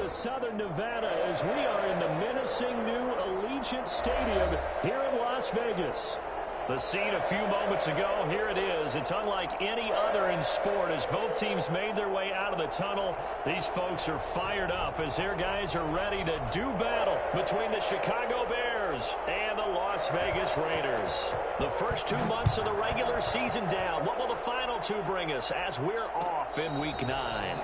Southern Nevada as we are in the menacing new Allegiant Stadium here in Las Vegas. The scene a few moments ago, here it is. It's unlike any other in sport as both teams made their way out of the tunnel. These folks are fired up as their guys are ready to do battle between the Chicago Bears and the Las Vegas Raiders. The first 2 months of the regular season down. What will the final two bring us as we're off in Week 9?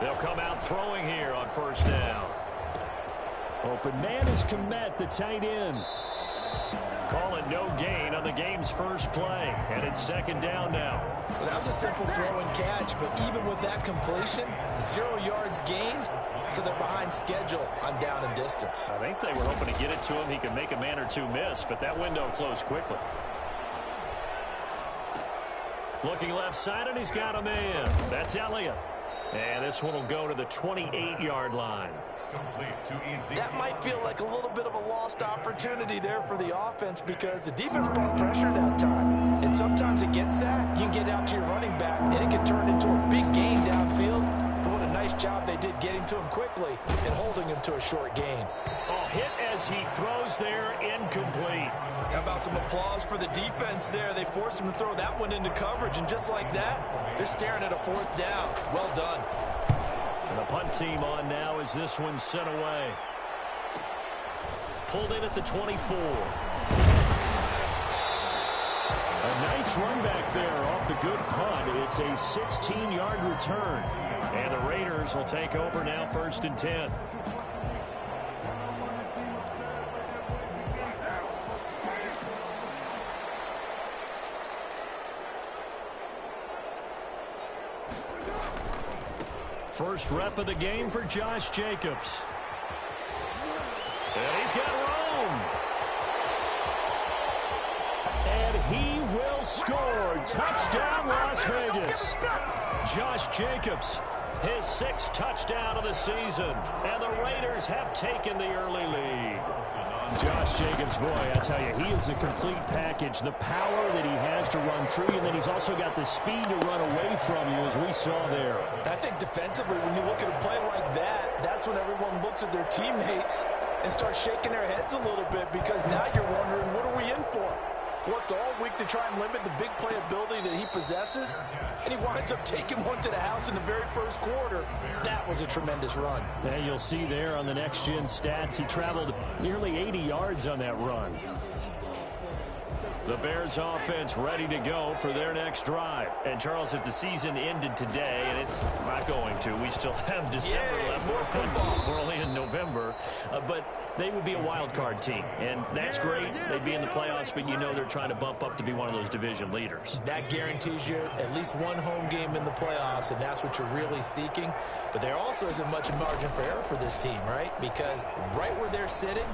They'll come out throwing here on first down. Open man is Komet, the tight end. Call it no gain on the game's first play. And it's second down now. Well, that was a simple throw and catch, but even with that completion, 0 yards gained, so they're behind schedule on down and distance. I think they were hoping to get it to him. He could make a man or two miss, but that window closed quickly. Looking left side, and he's got a man. That's Elliott. And this one will go to the 28-yard line. That might feel like a little bit of a lost opportunity there for the offense because the defense brought pressure that time. And sometimes against that, you can get out to your running back, and it can turn into a big gain downfield. But what a nice job they did getting to him quickly and holding him to a short gain. A hit as he throws there, incomplete. How about some applause for the defense there? They forced him to throw that one into coverage, and just like that, they're staring at a fourth down. Well done. And the punt team on now as this one's sent away. Pulled in at the 24. A nice run back there off the good punt. It's a 16-yard return. And the Raiders will take over now, 1st and 10. First rep of the game for Josh Jacobs. And he's got room. And he will score. Touchdown, Las Vegas. Josh Jacobs, his 6th touchdown of the season. And the Raiders have taken the early lead. Josh Jacobs, boy, I tell you, he is a complete package. The power that he has to run through you, and then he's also got the speed to run away from you, as we saw there. I think defensively, when you look at a play like that, that's when everyone looks at their teammates and starts shaking their heads a little bit because now you're wondering, what are we in for? Worked all week to try and limit the big play ability that he possesses, and he winds up taking one to the house in the very first quarter. That was a tremendous run. And you'll see there on the next-gen stats, he traveled nearly 80 yards on that run. The Bears offense ready to go for their next drive. And, Charles, if the season ended today, and it's not going to, we still have December left. We're only in November. But they would be a wild card team. And that's great. They'd be in the playoffs, but you know they're trying to bump up to be one of those division leaders. That guarantees you at least one home game in the playoffs, and that's what you're really seeking. But there also isn't much margin for error for this team, right? Because right where they're sitting,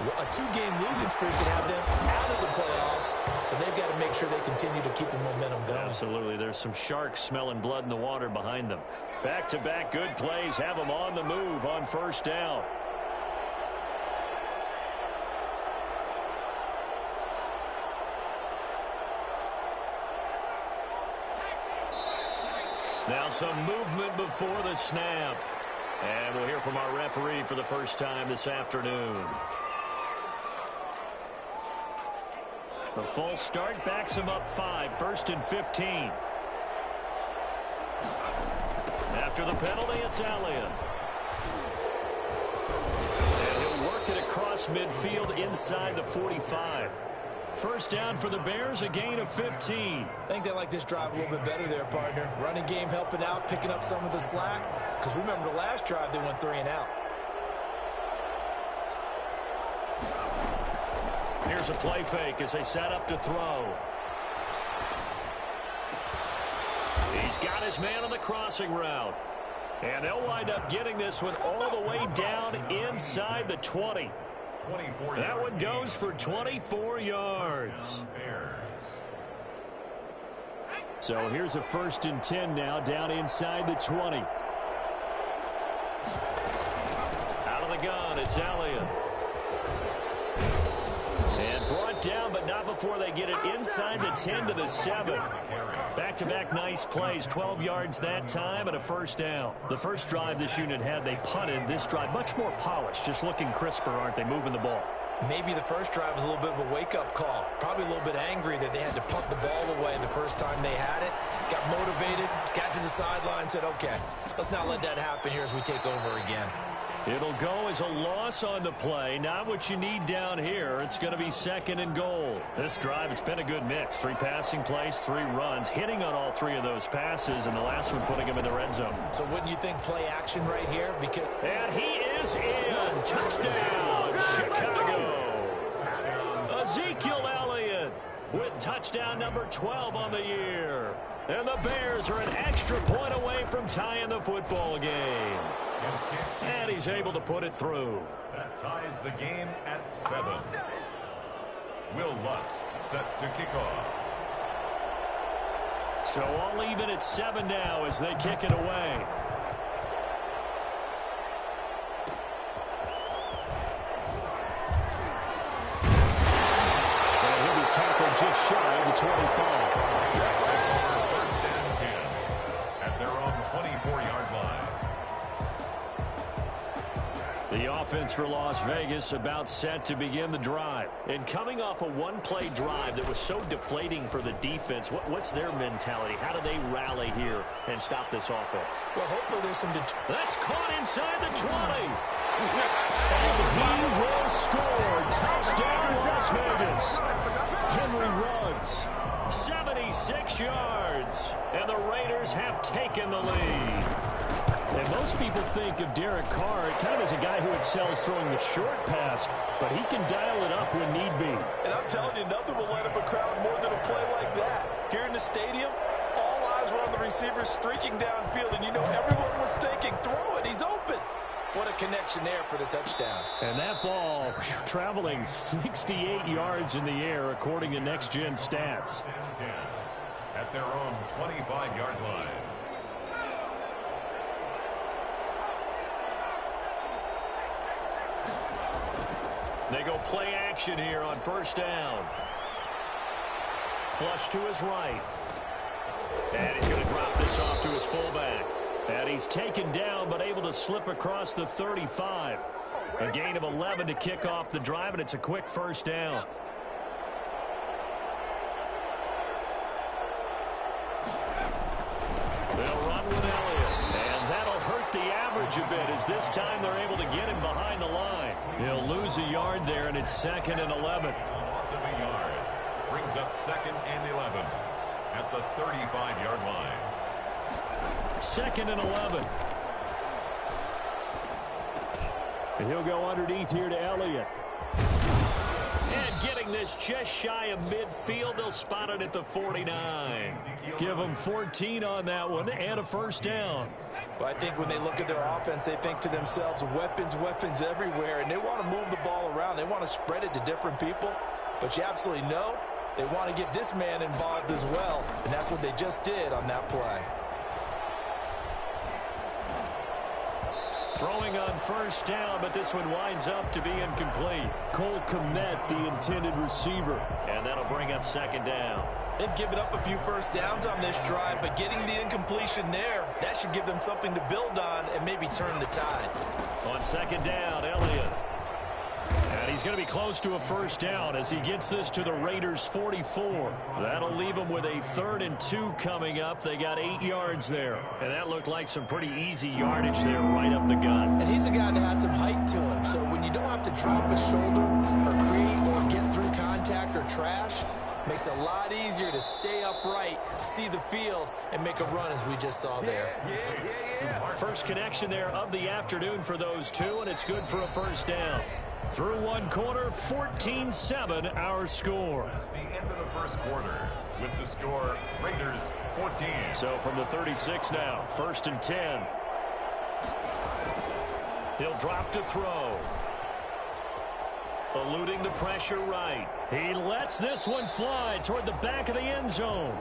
a 2-game losing streak can have them out of the playoffs, so they've got to make sure they continue to keep the momentum going. Absolutely. There's some sharks smelling blood in the water behind them. Back-to-back good plays have them on the move on first down. Now some movement before the snap. And we'll hear from our referee for the first time this afternoon. The false start backs him up 5, 1st and 15. After the penalty, it's Elliott. And he'll work it across midfield inside the 45. first down for the Bears, a gain of 15. I think they like this drive a little bit better there, partner. Running game helping out, picking up some of the slack. Because remember the last drive, they went 3 and out. Here's a play fake as they set up to throw. He's got his man on the crossing route. And they'll wind up getting this one all the way down inside the 20. That one goes for 24 yards. So here's a 1st and 10 now, down inside the 20. Out of the gun, it's Elliott. And brought down, but not before they get it inside the 10 to the 7. Back-to-back nice plays, 12 yards that time and a first down. The first drive this unit had, they punted. This drive, much more polished, just looking crisper, aren't they, moving the ball? Maybe the first drive was a little bit of a wake-up call. Probably a little bit angry that they had to punt the ball away the first time they had it. Got motivated, got to the sideline, said, okay, let's not let that happen here as we take over again. It'll go as a loss on the play. Not what you need down here. It's going to be 2nd and goal. This drive, it's been a good mix. 3 passing plays, 3 runs, hitting on all 3 of those passes, and the last one putting him in the red zone. So wouldn't you think play action right here? Because and he is in. Touchdown, Chicago. Ezekiel Elliott with touchdown number 12 on the year. And the Bears are an extra point away from tying the football game. And he's able to put it through. That ties the game at 7. Will Lutz set to kick off. So all even at 7 now as they kick it away. And he'll be tackled just shy of the 25. First and 10 at their own 24-yard line. The offense for Las Vegas about set to begin the drive. And coming off a one-play drive that was so deflating for the defense, what's their mentality? How do they rally here and stop this offense? well, hopefully there's some... That's caught inside the 20. And he will score. Touchdown, Las Vegas. Henry runs 76 yards. And the Raiders have taken the lead. And most people think of Derek Carr kind of as a guy who excels throwing the short pass, but he can dial it up when need be. And I'm telling you, nothing will light up a crowd more than a play like that. Here in the stadium, all eyes were on the receiver streaking downfield, and you know everyone was thinking, throw it, he's open. What a connection there for the touchdown. And that ball traveling 68 yards in the air, according to Next Gen Stats. At their own 25-yard line. They go play action here on first down. Flush to his right. And he's going to drop this off to his fullback. And he's taken down but able to slip across the 35. A gain of 11 to kick off the drive, and it's a quick first down. They'll run with Elliott. And that'll hurt the average a bit as this time they're able to get him behind the line. He'll lose a yard there, and it's 2nd and 11. Loss of a yard. Brings up 2nd and 11 at the 35-yard line. 2nd and 11. And he'll go underneath here to Elliott. And getting this just shy of midfield, they'll spot it at the 49. Give them 14 on that one and a first down. But I think when they look at their offense, they think to themselves, weapons, weapons everywhere, and they want to move the ball around. They want to spread it to different people. But you absolutely know they want to get this man involved as well, and that's what they just did on that play. Throwing on first down, but this one winds up to be incomplete. Cole Kmet, the intended receiver. And that'll bring up 2nd down. They've given up a few first downs on this drive, but getting the incompletion there, that should give them something to build on and maybe turn the tide. On 2nd down, Elliott. And he's going to be close to a first down as he gets this to the Raiders' 44. That'll leave them with a 3rd and 2 coming up. They got 8 yards there. And that looked like some pretty easy yardage there right up the gut. And he's a guy that has some height to him. So when you don't have to drop a shoulder or create or get through contact or are trash, makes it a lot easier to stay upright, see the field, and make a run as we just saw there. First connection there of the afternoon for those two, and it's good for a first down. Through one quarter, 14-7 our score. That's the end of the first quarter with the score Raiders 14. So from the 36 now, 1st and 10. He'll drop to throw. Eluding the pressure right. He lets this one fly toward the back of the end zone.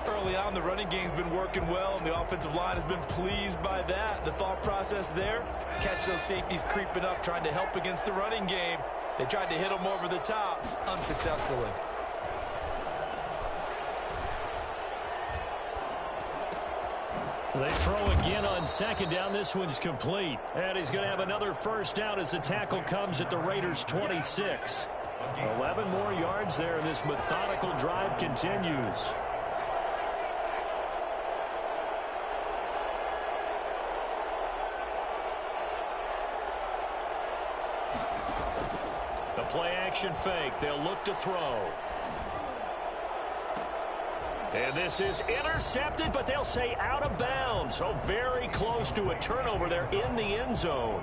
Early on, the running game's been working well, and the offensive line has been pleased by that. The thought process there, catch those safeties creeping up, trying to help against the running game. They tried to hit them over the top, unsuccessfully. They throw again on second down. This one's complete. And he's going to have another first down as the tackle comes at the Raiders' 26. 11 more yards there, and this methodical drive continues. The play-action fake. They'll look to throw. And this is intercepted, but they'll say out of bounds. So very close to a turnover there in the end zone.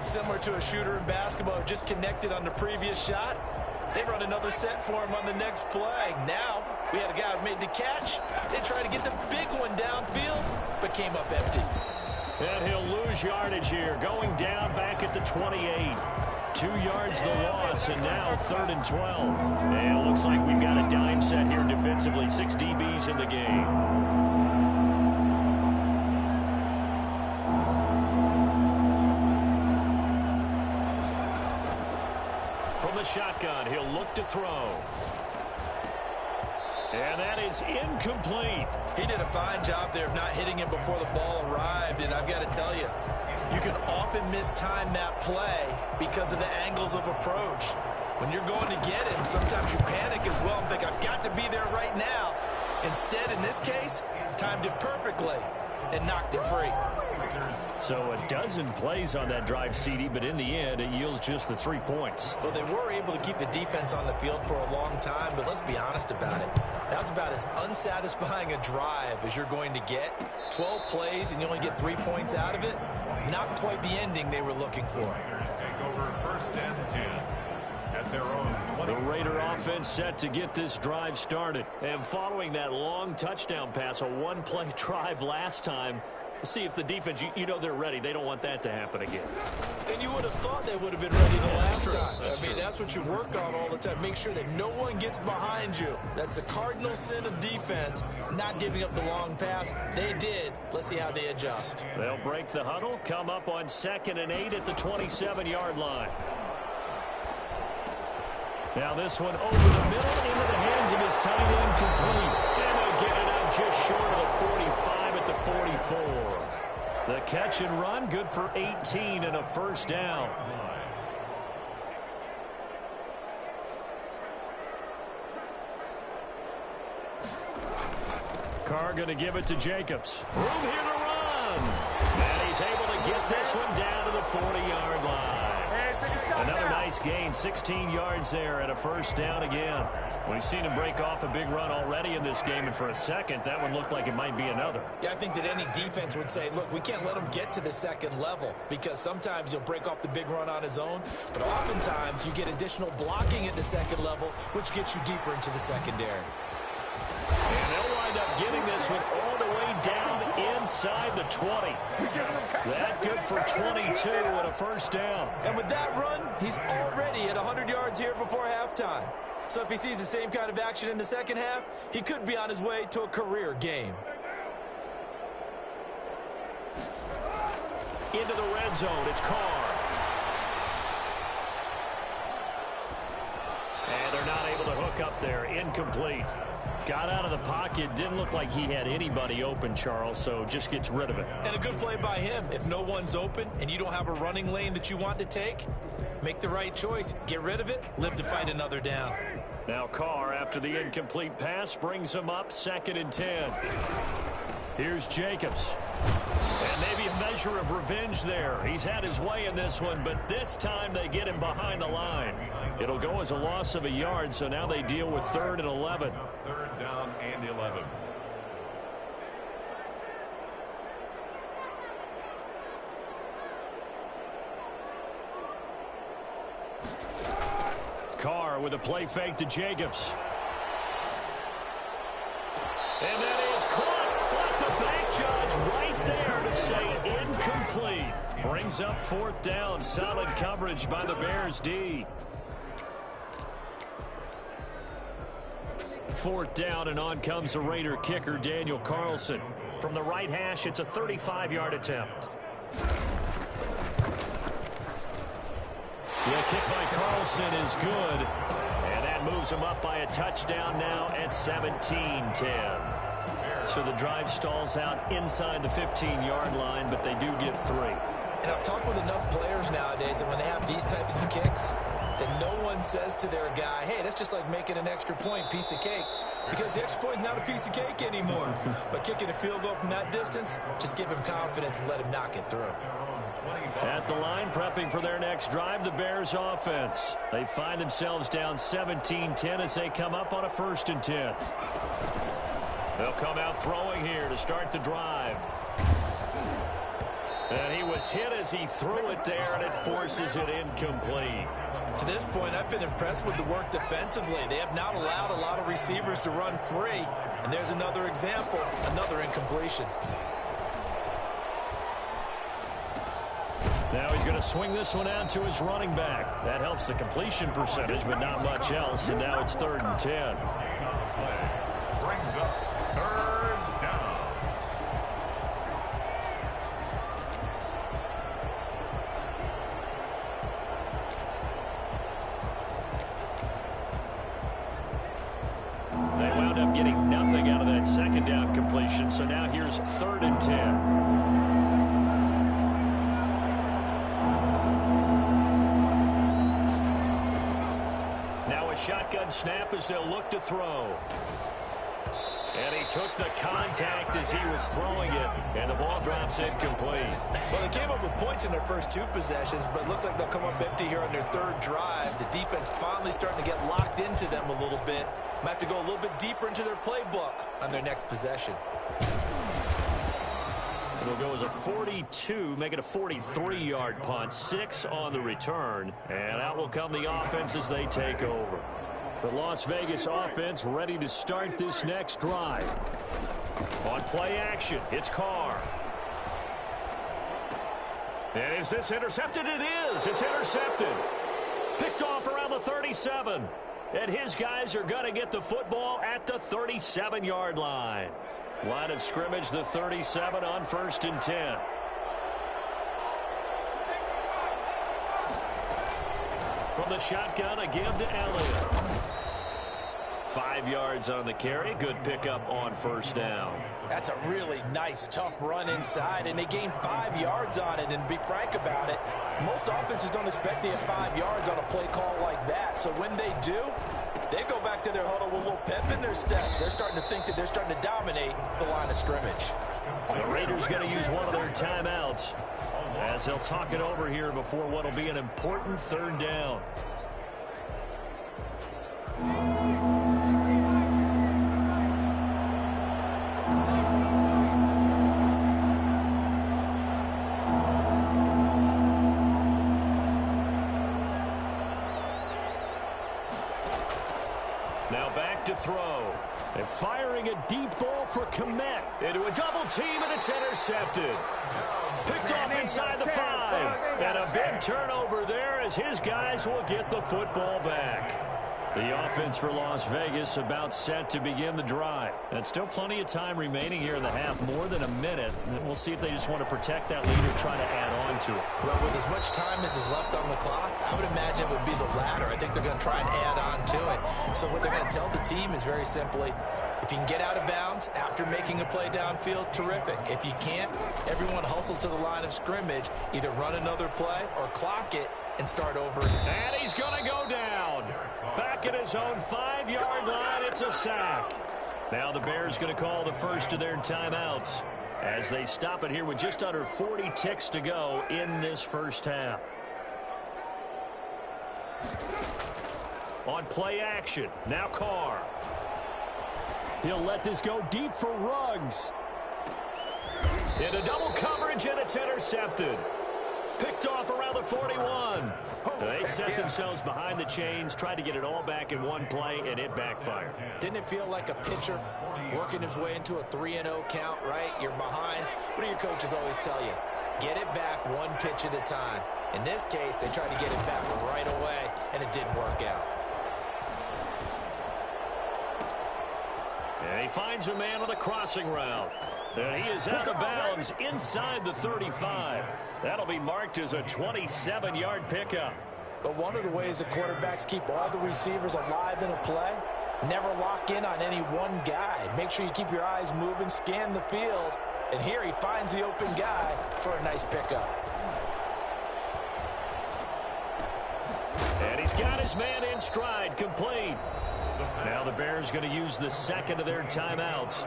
Similar to a shooter in basketball who just connected on the previous shot. They run another set for him on the next play. Now, we had a guy who made the catch. They tried to get the big one downfield, but came up empty. And he'll lose yardage here, going down back at the 28. 2 yards the loss, and now 3rd and 12. And it looks like we've got a dime set here defensively. 6 DBs in the game. From the shotgun, he'll look to throw. And that is incomplete. He did a fine job there of not hitting it before the ball arrived, and I've got to tell you, you can often mistime that play because of the angles of approach. When you're going to get him, sometimes you panic as well and think, I've got to be there right now. Instead, in this case, timed it perfectly and knocked it free. So a dozen plays on that drive, CD, but in the end, it yields just the 3 points. Well, they were able to keep the defense on the field for a long time, but let's be honest about it. That was about as unsatisfying a drive as you're going to get. 12 plays and you only get 3 points out of it. Not quite the ending they were looking for. Raiders take over 1st and 10 at their own 20. The Raider offense set to get this drive started. And following that long touchdown pass, a one-play drive last time, see if the defense, you know they're ready. They don't want that to happen again. And you would have thought they would have been ready the last time. That's what you work on all the time. Make sure that no one gets behind you. That's the cardinal sin of defense, not giving up the long pass. They did. Let's see how they adjust. They'll break the huddle, come up on 2nd and 8 at the 27-yard line. Now this one over the middle into the hands of his tight end, complete. And they'll get it up just short of the 45 at the 44. The catch and run, good for 18 and a first down. Carr going to give it to Jacobs. Room here to run. And he's able to get this one down to the 40-yard line. Another nice gain, 16 yards there and a first down again. We've seen him break off a big run already in this game, and for a second, that one looked like it might be another. Yeah, I think that any defense would say, look, we can't let him get to the second level because sometimes he'll break off the big run on his own, but oftentimes you get additional blocking at the second level, which gets you deeper into the secondary. And they'll wind up getting this one all the way down inside the 20. That good for 22 and a first down. And with that run, he's already at 100 yards here before halftime. So if he sees the same kind of action in the second half, he could be on his way to a career game. Into the red zone, it's Carr. And they're not able to hook up there, incomplete. Got out of the pocket, didn't look like he had anybody open, Charles, so just gets rid of it. And a good play by him. If no one's open and you don't have a running lane that you want to take, make the right choice. Get rid of it, live to fight another down. Now Carr, after the incomplete pass, brings him up 2nd and 10. Here's Jacobs. And maybe a measure of revenge there. He's had his way in this one, but this time they get him behind the line. It'll go as a loss of a yard, so now they deal with 3rd and 11. Third down and 11. Carr with a play fake to Jacobs. And that is caught. But the back judge right there to say incomplete. Brings up 4th down. Solid coverage by the Bears D. 4th down, and on comes the Raider kicker, Daniel Carlson. From the right hash, it's a 35-yard attempt. The kick by Carlson is good, and that moves him up by a touchdown now at 17-10. So the drive stalls out inside the 15-yard line, but they do get 3. And I've talked with enough players nowadays that when they have these types of kicks, that no one says to their guy, hey, that's just like making an extra point, piece of cake. Because the extra point is not a piece of cake anymore. But kicking a field goal from that distance, just give him confidence and let him knock it through. At the line, prepping for their next drive, the Bears offense. They find themselves down 17-10 as they come up on a 1st and 10. They'll come out throwing here to start the drive. And he was hit as he threw it there, and it forces it incomplete. To this point, I've been impressed with the work defensively. They have not allowed a lot of receivers to run free. And there's another example, another incompletion. Now he's going to swing this one out to his running back. That helps the completion percentage, but not much else. And now it's 3rd and 10. Brings up 3rd down. They wound up getting nothing out of that 2nd down completion. So now here's 3rd and 10. Shotgun snap as they'll look to throw. And he took the contact as he was throwing it, and the ball drops incomplete. Well, they came up with points in their first 2 possessions, but it looks like they'll come up empty here on their 3rd drive. The defense finally starting to get locked into them a little bit. Might have to go a little bit deeper into their playbook on their next possession. It'll go as a 42, make it a 43-yard punt, 6 on the return, and out will come the offense as they take over. The Las Vegas offense ready to start this next drive. On play action, it's Carr. And is this intercepted? It is. It's intercepted. Picked off around the 37. And his guys are going to get the football at the 37-yard line. Line of scrimmage, the 37 on 1st and 10. From the shotgun, a give to Elliott. 5 yards on the carry. Good pickup on 1st down. That's a really nice, tough run inside, and they gained 5 yards on it. And to be frank about it, most offenses don't expect to get 5 yards on a play call like that. So when they do, they go back to their huddle with a little pep in their steps. They're starting to think that they're starting to dominate the line of scrimmage. The Raiders going to use one of their timeouts as they'll talk it over here before what will be an important 3rd down. Now back to throw. And firing a deep ball for Komet. Into a double team, and it's intercepted. Picked off inside the 5. And a big turnover there as his guys will get the football back. The offense for Las Vegas about set to begin the drive. And still plenty of time remaining here in the half, more than a minute. And we'll see if they just want to protect that lead or try to add on to it. Well, with as much time as is left on the clock, I would imagine it would be the latter. I think they're going to try and add on to it. So what they're going to tell the team is very simply, if you can get out of bounds after making a play downfield, terrific. If you can't, everyone hustle to the line of scrimmage, either run another play or clock it and start over. And he's going to go down. Back at his own 5-yard line, it's a sack. Now the Bears going to call the first of their timeouts as they stop it here with just under 40 ticks to go in this first half. On play action. Now Carr. He'll let this go deep for Ruggs. Into double coverage, and it's intercepted. Picked off around the 41. They set themselves behind the chains, tried to get it all back in one play, and it backfired. Didn't it feel like a pitcher working his way into a 3-0 count, right? You're behind. What do your coaches always tell you? Get it back one pitch at a time. In this case, they tried to get it back right away, and it didn't work out. And he finds a man on the crossing route. And he is out of bounds inside the 35. That'll be marked as a 27-yard pickup. But one of the ways the quarterbacks keep all the receivers alive in a play, never lock in on any one guy. Make sure you keep your eyes moving, scan the field. And here he finds the open guy for a nice pickup. And he's got his man in stride, complete. Now the Bears going to use the second of their timeouts,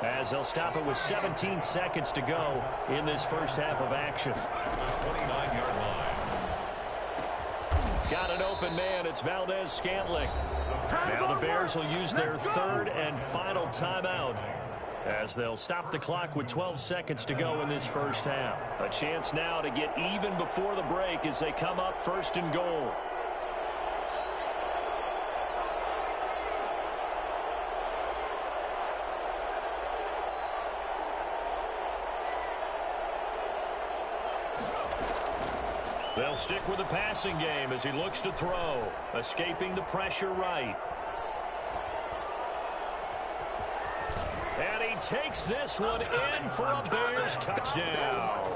as they'll stop it with 17 seconds to go in this first half of action. 29-yard line. Got an open man. It's Valdez-Scantling. Now the Bears will use their third and final timeout, as they'll stop the clock with 12 seconds to go in this first half. A chance now to get even before the break as they come up first and goal. They'll stick with the passing game as he looks to throw, escaping the pressure right. And he takes this one in for a Bears touchdown.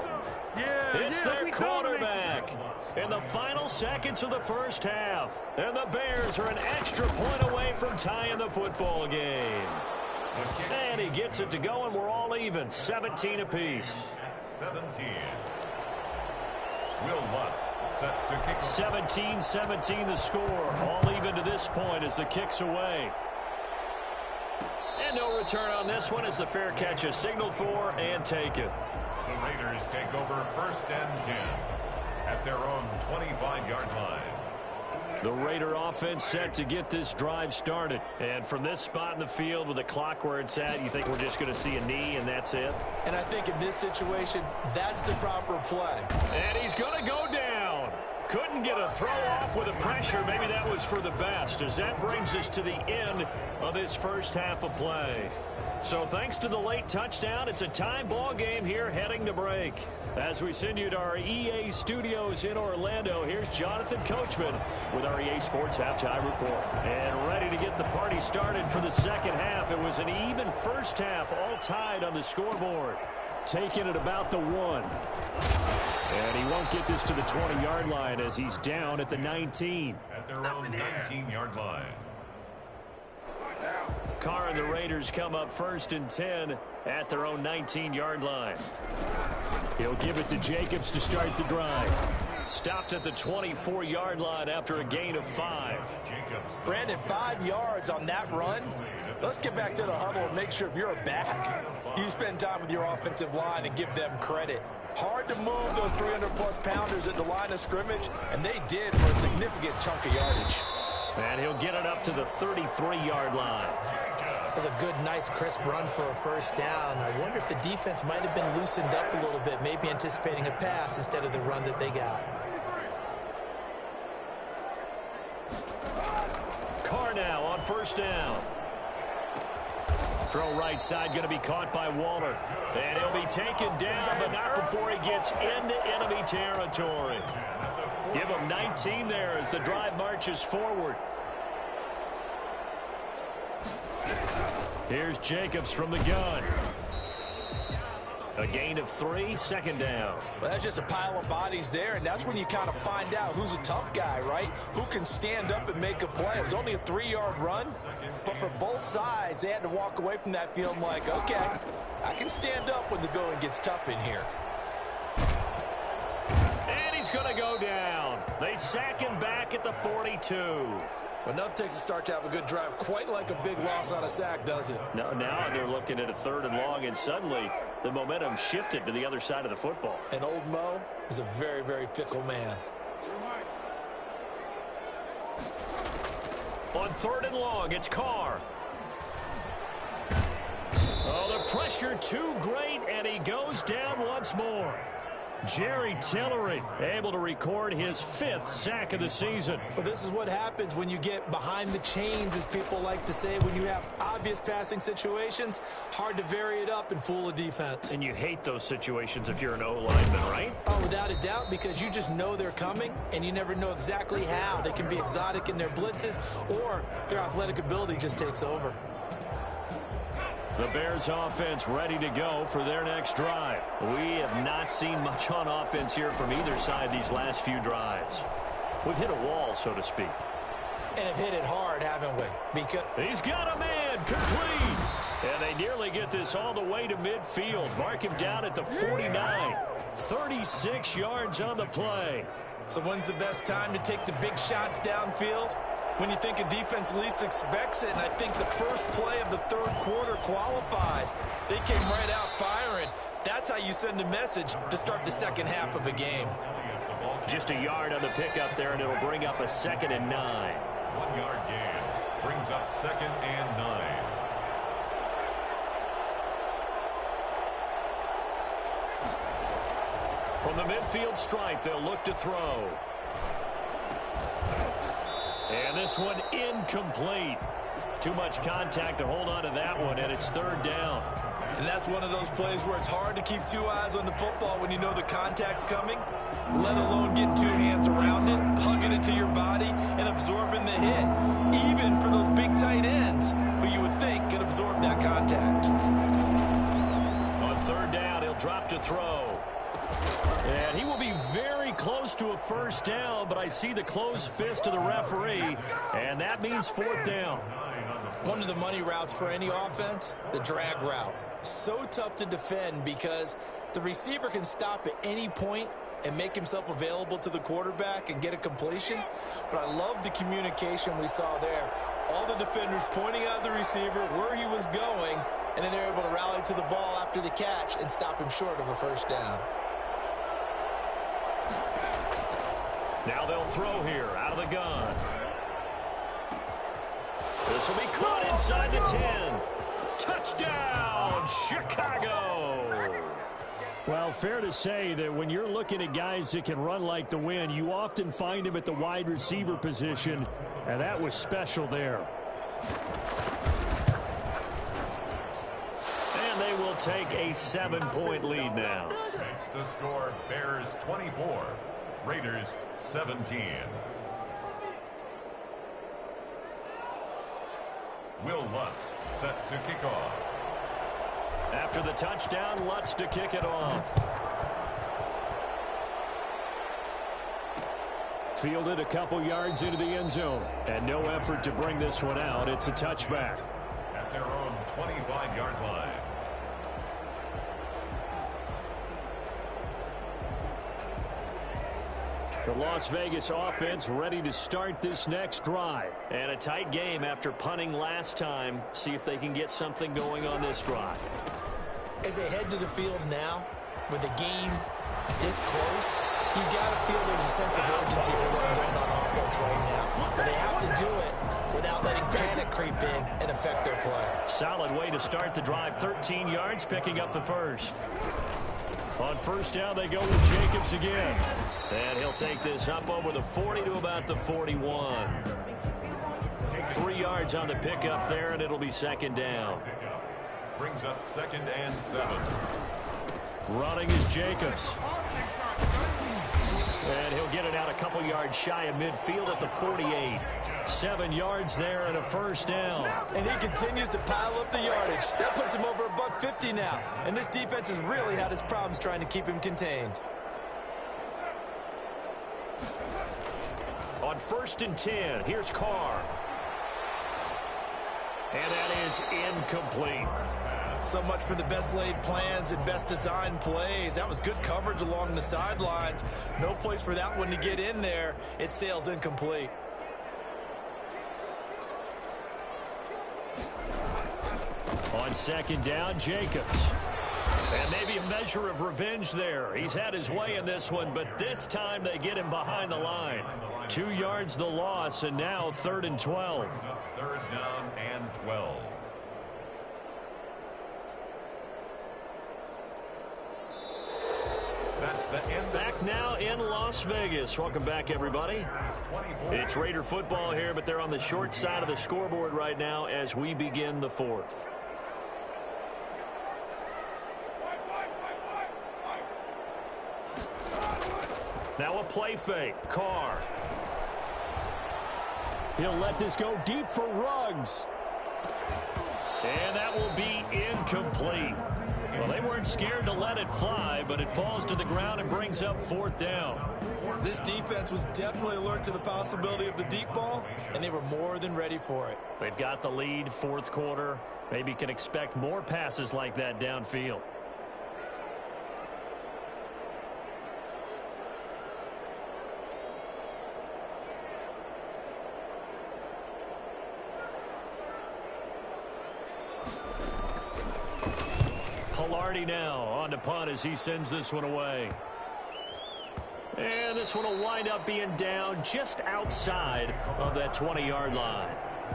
It's their quarterback in the final seconds of the first half. And the Bears are an extra point away from tying the football game. And he gets it to go, and we're all even, 17 apiece. 17. Will Lutz set to kick. 17-17 the score. All even to this point as the kick's away. And no return on this one as the fair catch is signaled for and taken. The Raiders take over first and 10 at their own 25-yard line. The Raider offense set to get this drive started. And from this spot in the field with the clock where it's at, you think we're just going to see a knee and that's it? And I think in this situation, that's the proper play. And he's going to go down. Couldn't get a throw off with the pressure. Maybe that was for the best, as that brings us to the end of this first half of play. So thanks to the late touchdown, it's a tie ball game here heading to break. As we send you to our EA studios in Orlando, here's Jonathan Coachman with our EA Sports Halftime Report. And ready to get the party started for the second half. It was an even first half, all tied on the scoreboard. Taking it about the 1. And he won't get this to the 20-yard line as he's down at the 19. At their own 19-yard line. Carr and the Raiders come up first and 10 at their own 19-yard line. He'll give it to Jacobs to start the drive. Stopped at the 24-yard line after a gain of 5. Brandon, 5 yards on that run. Let's get back to the huddle and make sure if you're a back, you spend time with your offensive line and give them credit. Hard to move those 300-plus pounders at the line of scrimmage, and they did for a significant chunk of yardage. And he'll get it up to the 33-yard line. That's a good, nice, crisp run for a first down. I wonder if the defense might have been loosened up a little bit, maybe anticipating a pass instead of the run that they got. Carr now on first down. Throw right side, going to be caught by Waller. And he'll be taken down, but not before he gets into enemy territory. Give him 19 there as the drive marches forward. Here's Jacobs from the gun. A gain of 3, second down. Well, that's just a pile of bodies there, and that's when you kind of find out who's a tough guy, right? Who can stand up and make a play. It was only a 3-yard run, but for both sides, they had to walk away from that feeling like, okay, I can stand up when the going gets tough in here. And he's going to go down. They sack him back at the 42. Enough takes a start to have a good drive, quite like a big loss on a sack, does it? No, now they're looking at a 3rd and long, and suddenly the momentum shifted to the other side of the football. And old Mo is a very, very fickle man. On 3rd and long, it's Carr. Oh, the pressure too great, and he goes down once more. Jerry Tillery able to record his 5th sack of the season. Well, this is what happens when you get behind the chains, as people like to say. When you have obvious passing situations, hard to vary it up and fool a defense. And you hate those situations if you're an O-lineman, right? Oh, without a doubt, because you just know they're coming, and you never know exactly how. They can be exotic in their blitzes, or their athletic ability just takes over. The Bears offense ready to go for their next drive. We have not seen much on offense here from either side these last few drives. We've hit a wall, so to speak. And have hit it hard, haven't we? Because he's got a man complete. And they nearly get this all the way to midfield. Mark him down at the 49. 36 yards on the play. So when's the best time to take the big shots downfield? When you think a defense least expects it, and I think the first play of the 3rd quarter qualifies. They came right out firing. That's how you send a message to start the second half of a game. Just a yard on the pickup there, and it'll bring up a 2nd and 9. 1 yard gain brings up 2nd and 9. From the midfield stripe, they'll look to throw. And this one incomplete. Too much contact to hold on to that one, and it's 3rd down. And that's one of those plays where it's hard to keep 2 eyes on the football when you know the contact's coming, let alone getting 2 hands around it, hugging it to your body, and absorbing the hit. Even for those big tight ends, who you would think can absorb that contact. On 3rd down, he'll drop to throw. And he will be very close to a 1st down, but I see the closed fist of the referee, and that means 4th down. One of the money routes for any offense, the drag route. So tough to defend because the receiver can stop at any point and make himself available to the quarterback and get a completion. But I love the communication we saw there. All the defenders pointing out the receiver, where he was going, and then they're able to rally to the ball after the catch and stop him short of a 1st down. Now they'll throw here out of the gun. This will be caught inside the 10. Touchdown, Chicago! Well, fair to say that when you're looking at guys that can run like the wind, you often find them at the wide receiver position, and that was special there. And they will take a 7-point lead now. Makes the score Bears 24, Raiders 17. Will Lutz set to kick off. After the touchdown, Lutz to kick it off. Fielded a couple yards into the end zone, and no effort to bring this one out. It's a touchback. At their own 25-yard line. The Las Vegas offense ready to start this next drive. And a tight game after punting last time. See if they can get something going on this drive. As they head to the field now, with the game this close, you got to feel there's a sense of urgency for them going on offense right now. But they have to do it without letting panic creep in and affect their play. Solid way to start the drive. 13 yards, picking up the first. On 1st down, they go with Jacobs again. And he'll take this up over the 40 to about the 41. 3 yards on the pickup there, and it'll be 2nd down. Brings up 2nd and 7. Running is Jacobs. And he'll get it out a couple yards shy of midfield at the 48. 7 yards there and a 1st down. And he continues to pile up the yardage. That puts him over $150 now. And this defense has really had its problems trying to keep him contained. On 1st and 10, here's Carr. And that is incomplete. So much for the best laid plans and best designed plays. That was good coverage along the sidelines. No place for that one to get in there. It sails incomplete. On 2nd down, Jacobs. And maybe a measure of revenge there. He's had his way in this one, but this time they get him behind the line. 2 yards the loss, and now 3rd and 12. Third down and 12. That's the end. Back now in Las Vegas. Welcome back, everybody. It's Raider football here, but they're on the short side of the scoreboard right now as we begin the 4th. Now a play fake. Carr. He'll let this go deep for Ruggs. And that will be incomplete. Well, they weren't scared to let it fly, but it falls to the ground and brings up 4th down. This defense was definitely alert to the possibility of the deep ball, and they were more than ready for it. They've got the lead, 4th quarter. Maybe can expect more passes like that downfield. Pilardi now on to punt as he sends this one away. And this one will wind up being down just outside of that 20-yard line.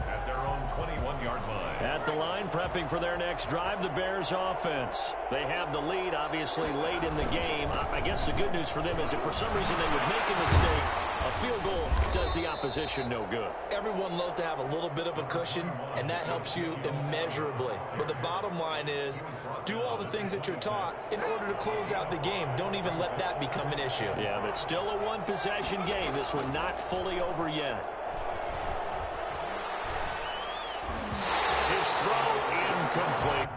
At their own 21-yard line. At the line, prepping for their next drive, the Bears offense. They have the lead, obviously, late in the game. I guess the good news for them is if for some reason they would make a mistake, a field goal does the opposition no good. Everyone loves to have a little bit of a cushion, and that helps you immeasurably. But the bottom line is, do all the things that you're taught in order to close out the game. Don't even let that become an issue. Yeah, but still a one-possession game. This one not fully over yet. His throw incomplete.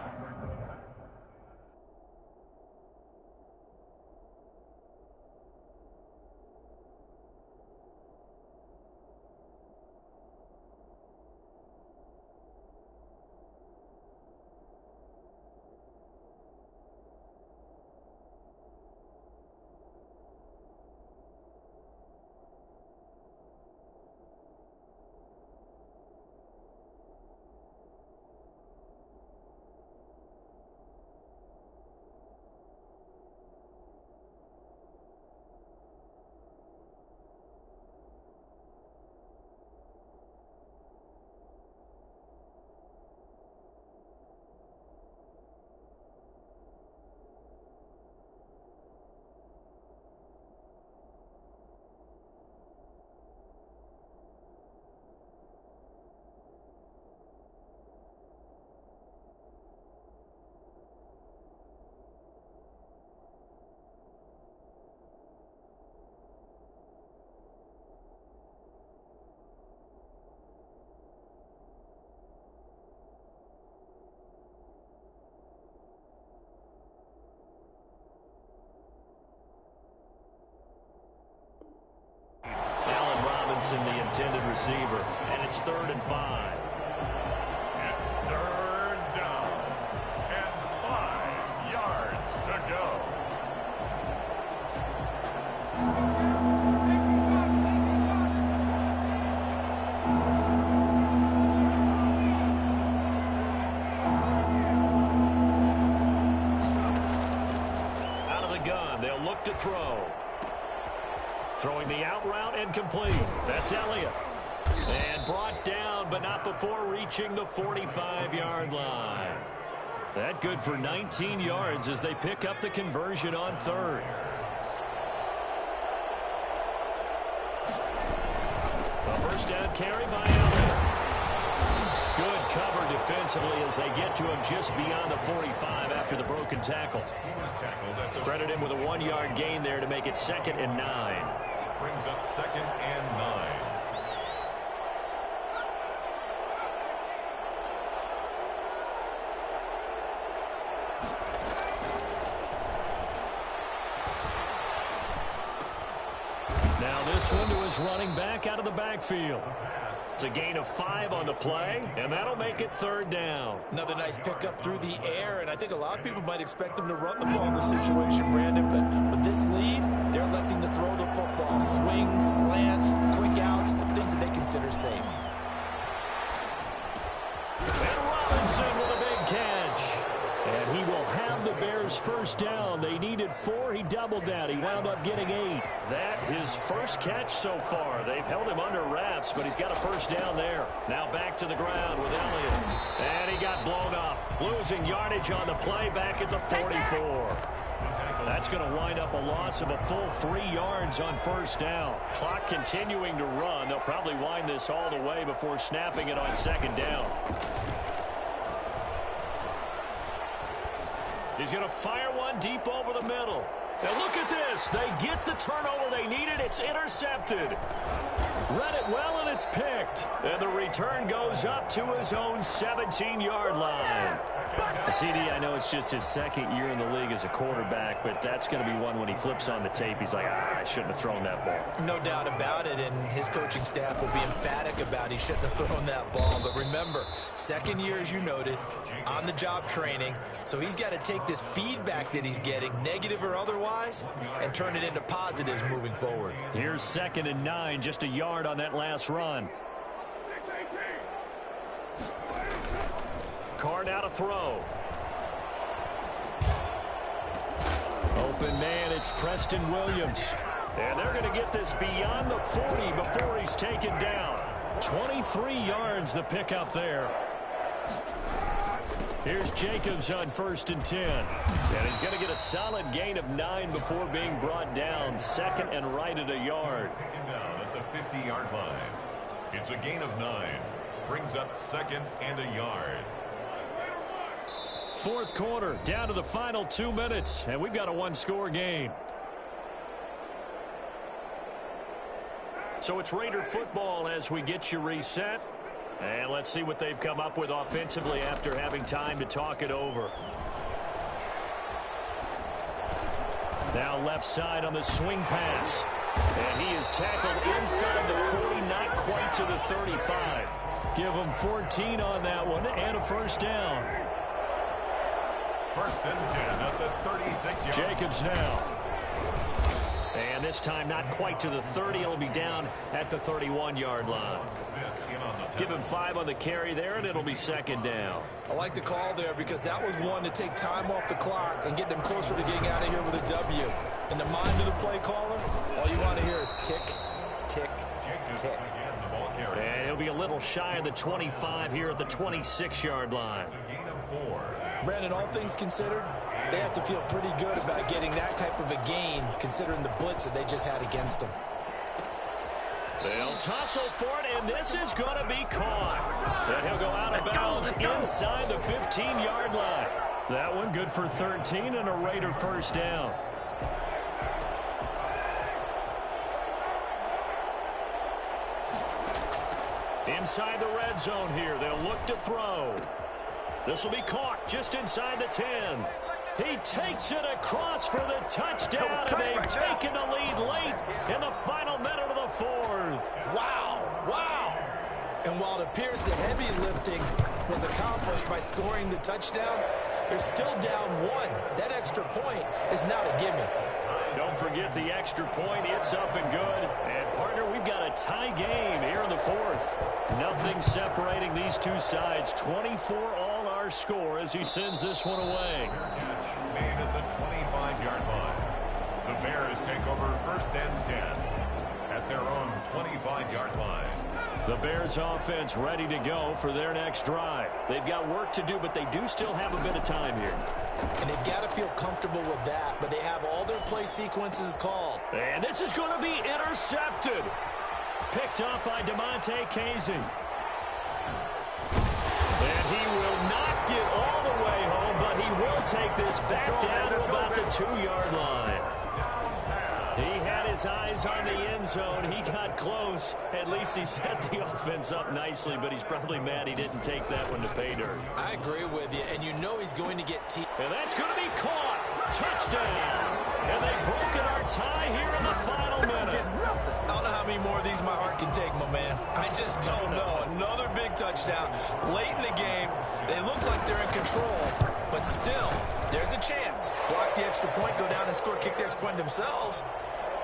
The intended receiver, and it's 3rd and 5. It's 3rd down and 5 yards to go. Out of the gun, they'll look to throw. Throwing the out route and complete. That's Elliott. And brought down, but not before reaching the 45-yard line. That good for 19 yards as they pick up the conversion on 3rd. A first down carry by Elliott. Good cover defensively as they get to him just beyond the 45 after the broken tackle. Credit him with a 1-yard gain there to make it 2nd and 9. Brings up 2nd and 9. Now this one to his running back out of the backfield. It's a gain of 5 on the play, and that'll make it 3rd down. Another nice pickup through the air, and I think a lot of people might expect him to run the ball in this situation, Brandon, but with this lead, they're electing to throw the football. Swings, slants, quick outs, things that they consider safe. And Robinson with a big catch. And he will have the Bears first down. They needed 4. He doubled that. He wound up getting 8. That his first catch so far. They've held him under wraps, but he's got a first down there. Now back to the ground with Elliott. And he got blown up. Losing yardage on the play back at the 44. That's going to wind up a loss of a full 3 yards on first down. Clock continuing to run. They'll probably wind this all the way before snapping it on second down. He's going to fire one deep over the middle. And look at this. They get the turnover they needed. It's intercepted. Read it well, and it's picked. And the return goes up to his own 17-yard line. CD, I know it's just his second year in the league as a quarterback, but that's going to be one when he flips on the tape. He's like, I shouldn't have thrown that ball. No doubt about it, and his coaching staff will be emphatic about he shouldn't have thrown that ball. But remember, second year, as you noted, on-the-job training. So he's got to take this feedback that he's getting, negative or otherwise, and turn it into positives moving forward. Here's 2nd and 9, just a yard on that last run. Card out a throw. Open man, it's Preston Williams. And they're going to get this beyond the 40 before he's taken down. 23 yards the pickup there. Here's Jacobs on 1st and 10. And he's going to get a solid gain of 9 before being brought down. 2nd and right at a yard. Taken down at the 50-yard line. It's a gain of 9. Brings up 2nd and a yard. 4th quarter, down to the final 2 minutes, and we've got a 1-score game. So it's Raider football as we get you reset. And let's see what they've come up with offensively after having time to talk it over. Now left side on the swing pass. And he is tackled inside the 40, not quite to the 35. Give him 14 on that one and a first down. 1st and 10 at the 36-yard. Jacobs now. And this time not quite to the 30. It'll be down at the 31-yard line. Give him 5 on the carry there, and it'll be 2nd down. I like the call there because that was one to take time off the clock and get them closer to getting out of here with a W. In the mind of the play caller, all you want to hear is tick, tick, tick. And he'll be a little shy of the 25 here at the 26-yard line. Brandon, all things considered, they have to feel pretty good about getting that type of a gain considering the blitz that they just had against them. They'll tussle for it, and this is going to be caught. And he'll go out of bounds inside the 15-yard line. That one good for 13 and a Raider first down. Inside the red zone here. They'll look to throw. This will be caught just inside the 10. He takes it across for the touchdown, and they've taken the lead late in the final minute of the 4th. Wow, wow. And while it appears the heavy lifting was accomplished by scoring the touchdown, they're still down 1. That extra point is not a gimme. Don't forget the extra point. It's up and good. And, partner, we've got a tie game here in the 4th. Nothing separating these two sides. 24 all our score as he sends this one away. Catch made at the 25-yard line. The Bears take over 1st and 10 at their own 25-yard line. The Bears offense ready to go for their next drive. They've got work to do, but they do still have a bit of time here. And they've got to feel comfortable with that, but they have all their play sequences called. And this is going to be intercepted. Picked up by DeMonte Casey. And he will not get all the way home, but he will take this back down to about the 2-yard line. He had his eyes on the end zone. He got close. At least he set the offense up nicely, but he's probably mad he didn't take that one to pay dirt. I agree with you, and you know he's going to get and that's going to be caught. Touchdown. And they've broken our tie here in the final minute. I don't know how many more of these my heart can take, my man. I just don't know. Another big touchdown. Late in the game, they look like they're in control, but still, there's a chance. Block the extra point, go down and score, kick the extra point themselves.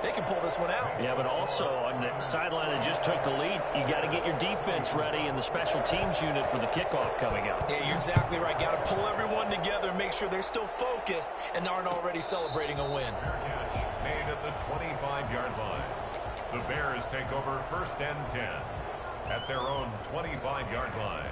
They can pull this one out. Yeah, but also on the sideline that just took the lead, you got to get your defense ready and the special teams unit for the kickoff coming up. Yeah, you're exactly right. Got to pull everyone together and make sure they're still focused and aren't already celebrating a win. Catch made at the 25-yard line. The Bears take over 1st and 10 at their own 25-yard line.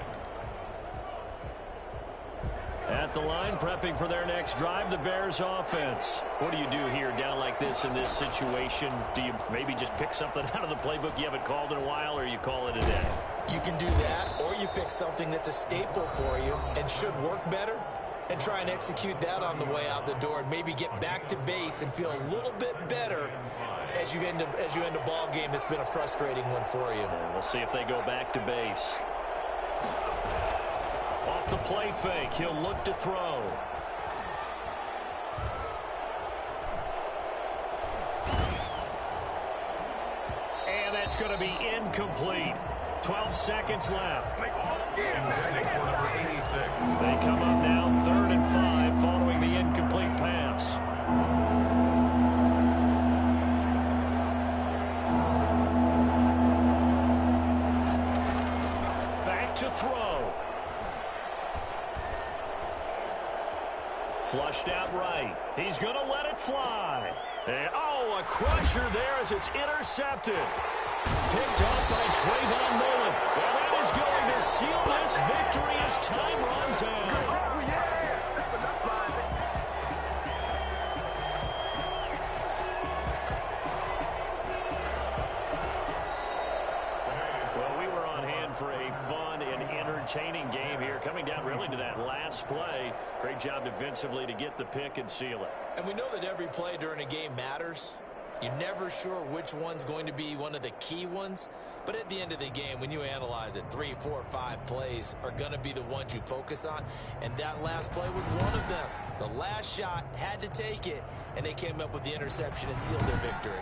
At the line, prepping for their next drive, the Bears offense. What do you do here down like this in this situation? Do you maybe just pick something out of the playbook you haven't called in a while, or you call it a day? You can do that, or you pick something that's a staple for you and should work better and try and execute that on the way out the door and maybe get back to base and feel a little bit better as you end a ball game that's been a frustrating one for you. And we'll see if they go back to base. Off the play fake, he'll look to throw. And that's going to be incomplete. 12 seconds left. Intending for number 86. They come up now 3rd and 5 following the incomplete pass. Back to throw. Flushed out right. He's going to let it fly. And, a crusher there as it's intercepted. Picked off by Trayvon Mullen. Well, that is going to seal this victory as time runs out. Well, we were on hand for a fun and entertaining game here, coming down really to that last play. Great job defensively to get the pick and seal it. And we know that every play during a game matters. You're never sure which one's going to be one of the key ones. But at the end of the game, when you analyze it, 3, 4, 5 plays are going to be the ones you focus on. And that last play was one of them. The last shot had to take it, and they came up with the interception and sealed their victory.